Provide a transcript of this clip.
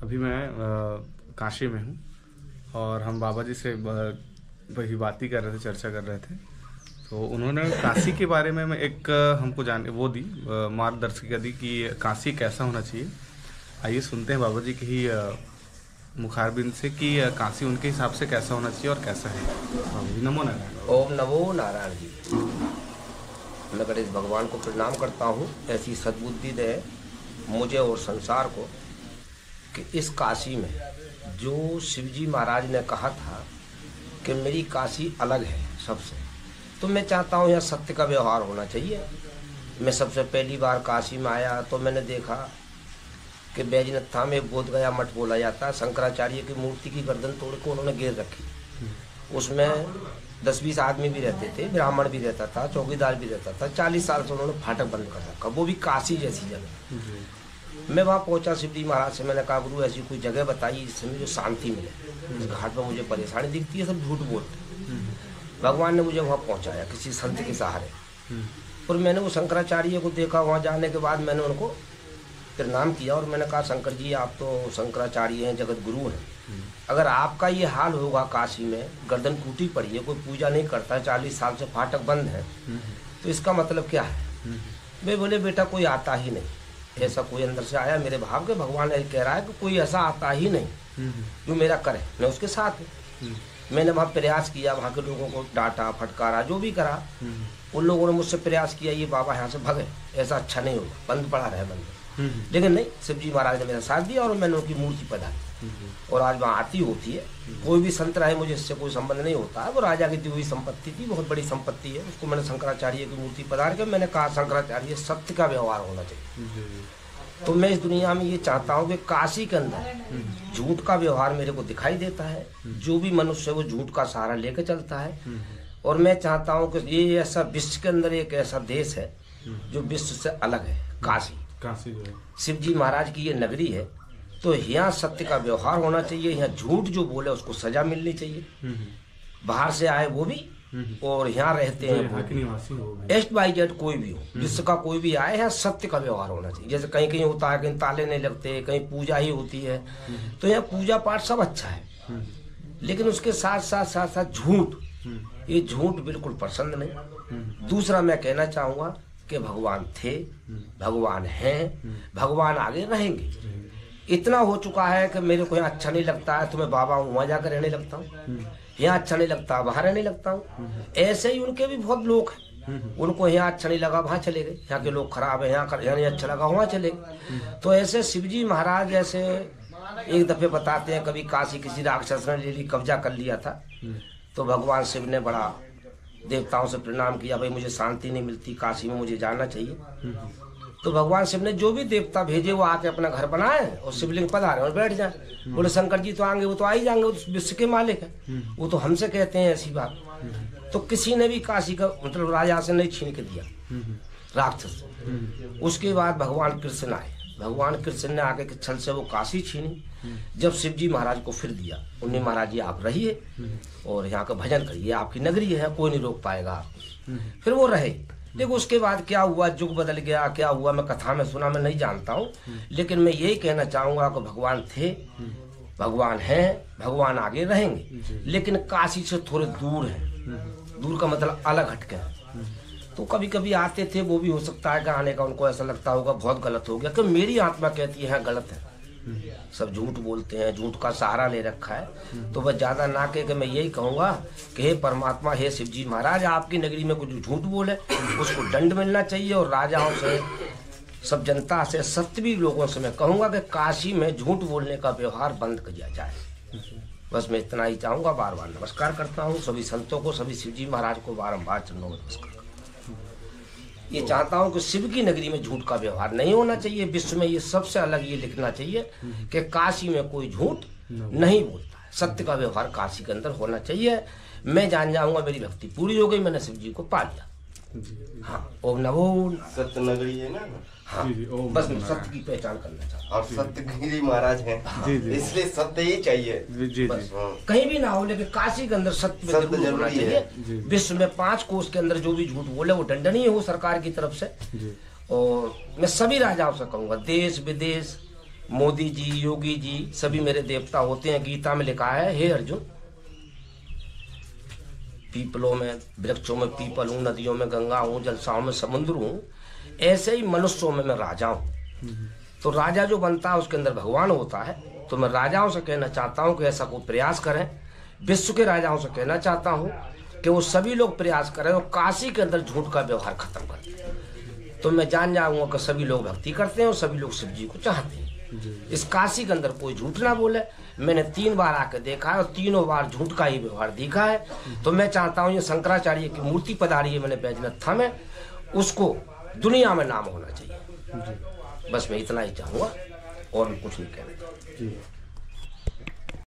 अभी मैं काशी में हूँ और हम बाबा जी से वही बात ही कर रहे थे, चर्चा कर रहे थे। तो उन्होंने काशी के बारे में एक हमको वो दी मार्गदर्शिका दी कि काशी कैसा होना चाहिए। आइए सुनते हैं बाबा जी की ही मुखारबिंद से कि काशी उनके हिसाब से कैसा होना चाहिए और कैसा है। बाबा जी नमो नारायण। ओम नमो नारायण जी। मैं गणेश भगवान को प्रणाम करता हूँ, ऐसी सद्बुद्धि दे मुझे और संसार को कि इस काशी में जो शिवजी महाराज ने कहा था कि मेरी काशी अलग है सबसे, तो मैं चाहता हूँ यहाँ सत्य का व्यवहार होना चाहिए। मैं सबसे पहली बार काशी में आया तो मैंने देखा कि बैजनाथ में बोध गया मठ बोला जाता है, शंकराचार्य की मूर्ति की गर्दन तोड़ के उन्होंने घेर रखी। उसमें 10-20 आदमी भी रहते थे, ब्राह्मण भी रहता था, चौकीदार भी रहता था। 40 साल से उन्होंने फाटक बंद कर रखा, वो भी काशी जैसी जगह। मैं वहाँ पहुँचा शिवजी महाराज से, मैंने कहा गुरु ऐसी कोई जगह बताइए जिसमें जो शांति मिले। इस घाट पर मुझे परेशानी दिखती है, सब झूठ बोलते। भगवान ने मुझे वहाँ पहुँचाया किसी संत के सहारे, और मैंने वो शंकराचार्य को देखा। वहाँ जाने के बाद मैंने उनको प्रणाम किया और मैंने कहा शंकर जी आप तो शंकराचार्य हैं, जगत गुरु हैं, अगर आपका ये हाल होगा काशी में, गर्दन टूटी पड़ी है, कोई पूजा नहीं करता, 40 साल से फाटक बंद है, तो इसका मतलब क्या है? वे बोले बेटा कोई आता ही नहीं, ऐसा कोई अंदर से आया मेरे भाव के, भगवान ने कह रहा है कि कोई ऐसा आता ही नहीं जो मेरा करे, मैं उसके साथ हूँ। मैंने वहाँ प्रयास किया, वहाँ के लोगों को डांटा फटकारा, जो भी करा। उन लोगों ने मुझसे प्रयास किया ये बाबा यहाँ से भगे, ऐसा अच्छा नहीं होगा, बंद पड़ा रहे मंदिर। लेकिन नहीं, शिवजी महाराज ने मेरा साथ दिया और मैंने उनकी मूर्ति पधारी। और आज वहाँ आरती होती है। कोई भी संत रहे, मुझे इससे कोई संबंध नहीं होता है, वो राजा की दी हुई संपत्ति थी, बहुत बड़ी संपत्ति है। उसको मैंने शंकराचार्य की मूर्ति पधार के मैंने कहा शंकराचार्य सत्य का व्यवहार होना चाहिए। तो मैं इस दुनिया में ये चाहता हूँ कि काशी के अंदर झूठ का व्यवहार मेरे को दिखाई देता है। जो भी मनुष्य वो झूठ का सहारा लेकर चलता है। और मैं चाहता हूँ कि ये ऐसा विश्व के अंदर एक ऐसा देश है जो विश्व से अलग है, काशी। शिवजी महाराज की ये नगरी है, तो यहाँ सत्य का व्यवहार होना चाहिए। यहाँ झूठ जो बोले उसको सजा मिलनी चाहिए, बाहर से आए वो भी और यहाँ रहते हैं XYZ कोई भी हो, विश्व का कोई भी आए, यहाँ सत्य का व्यवहार होना चाहिए। जैसे कहीं कहीं होता है, कहीं ताले नहीं लगते, कहीं पूजा ही होती है, तो यहाँ पूजा पाठ सब अच्छा है, लेकिन उसके साथ साथ साथ साथ झूठ, ये झूठ बिल्कुल पसंद नहीं। दूसरा मैं कहना चाहूँगा कि भगवान थे, भगवान हैं, भगवान आगे रहेंगे। इतना हो चुका है कि मेरे को यहाँ अच्छा नहीं लगता है तो मैं बाबा वहाँ जाकर रहने लगता हूँ, यहाँ अच्छा नहीं लगता वहाँ रहने लगता हूँ। ऐसे ही उनके भी बहुत लोग हैं, उनको यहाँ अच्छा नहीं लगा वहाँ चले गए, यहाँ के लोग खराब है, यहाँ नहीं अच्छा लगा वहाँ चले गए। तो ऐसे शिवजी महाराज ऐसे एक दफे बताते हैं, कभी काशी किसी राक्षस ने ले ली, कब्जा कर लिया था, तो भगवान शिव ने बड़ा देवताओं से प्रणाम किया, भाई मुझे शांति नहीं मिलती, काशी में मुझे जाना चाहिए। तो भगवान शिव ने जो भी देवता भेजे वो आके अपना घर बनाए और शिवलिंग पधारे और बैठ जाए। बोले शंकर जी तो आएंगे, वो तो आ ही जाएंगे, वो तो विश्व के मालिक है, वो तो हमसे कहते हैं ऐसी बात। तो किसी ने भी काशी का मतलब राजा से नहीं छीन के दिया, राक्षस। उसके बाद भगवान कृष्ण आए, भगवान कृष्ण ने आके छल से वो काशी छीनी। जब शिवजी महाराज को फिर दिया, उन्हें महाराज जी आप रहिए और यहाँ का भजन करिए, आपकी नगरी है, कोई नहीं रोक पाएगा आपको। फिर वो रहे। देखो उसके बाद क्या हुआ, युग बदल गया, क्या हुआ मैं कथा में सुना, मैं नहीं जानता हूँ, लेकिन मैं यही कहना चाहूँगा कि भगवान थे, भगवान हैं, भगवान आगे रहेंगे, लेकिन काशी से थोड़े दूर है। दूर का मतलब अलग हटके हैं। तो कभी कभी आते थे, वो भी हो सकता है कि आने का उनको ऐसा लगता होगा बहुत गलत हो गया, कि मेरी आत्मा कहती है गलत है, सब झूठ बोलते हैं, झूठ का सहारा ले रखा है। तो बस ज्यादा ना कह के मैं यही कहूँगा कि हे परमात्मा, हे शिवजी महाराज, आपकी नगरी में कुछ झूठ बोले उसको दंड मिलना चाहिए। और राजाओं से, सब जनता से, सत्यवी लोगों से मैं कहूँगा कि काशी में झूठ बोलने का व्यवहार बंद किया जाए। बस मैं इतना ही चाहूँगा। बार बार नमस्कार करता हूँ सभी संतों को, सभी शिवजी महाराज को बारम्बार चरणों में नमस्कार। ये चाहता हूँ कि शिव की नगरी में झूठ का व्यवहार नहीं होना चाहिए। विश्व में ये सबसे अलग ये लिखना चाहिए कि काशी में कोई झूठ नहीं बोलता है, सत्य का व्यवहार काशी के अंदर होना चाहिए। मैं जान जाऊंगा, मेरी भक्ति पूरी हो गई, मैंने शिव जी को पा लिया। हाँ, ओम नमो सत्य नगरी है ना। हाँ, बस मैं सत्य की पहचान करना चाहता हूँ। और सत्यगिरी महाराज हैं, इसलिए सत्य ही चाहिए। बस कहीं भी ना हो, लेकिन काशी के अंदर सत्य जरूर होना चाहिए। विश्व में 5 कोष के अंदर जो भी झूठ बोले वो दंडनीय हो सरकार की तरफ से। और मैं सभी राजाओं से कहूँगा, देश विदेश मोदी जी, योगी जी सभी मेरे देवता होते हैं। गीता में लिखा है, हे अर्जुन, पीपलों में, वृक्षों में पीपल हूँ, नदियों में गंगा हूँ, जलसाओं में समुद्र हूँ, ऐसे ही मनुष्यों में मैं राजा हूँ। तो राजा जो बनता है उसके अंदर भगवान होता है। तो मैं राजाओं से कहना चाहता हूँ कि ऐसा कोई प्रयास करें, विश्व के राजाओं से कहना चाहता हूँ कि वो सभी लोग प्रयास करें और काशी के अंदर झूठ का व्यवहार खत्म कर दें। तो मैं जान जाऊंगा कि सभी लोग भक्ति करते हैं और सभी लोग शिव जी को चाहते हैं। इस काशी के अंदर कोई झूठ ना बोले। मैंने 3 बार आकर देखा है और तीनों बार झूठ का ही व्यवहार दिखा है। तो मैं चाहता हूँ ये शंकराचार्य की मूर्ति पधारी है मैंने बैजनाथ धाम में, उसको दुनिया में नाम होना चाहिए। बस मैं इतना ही चाहूँगा और कुछ नहीं कहना।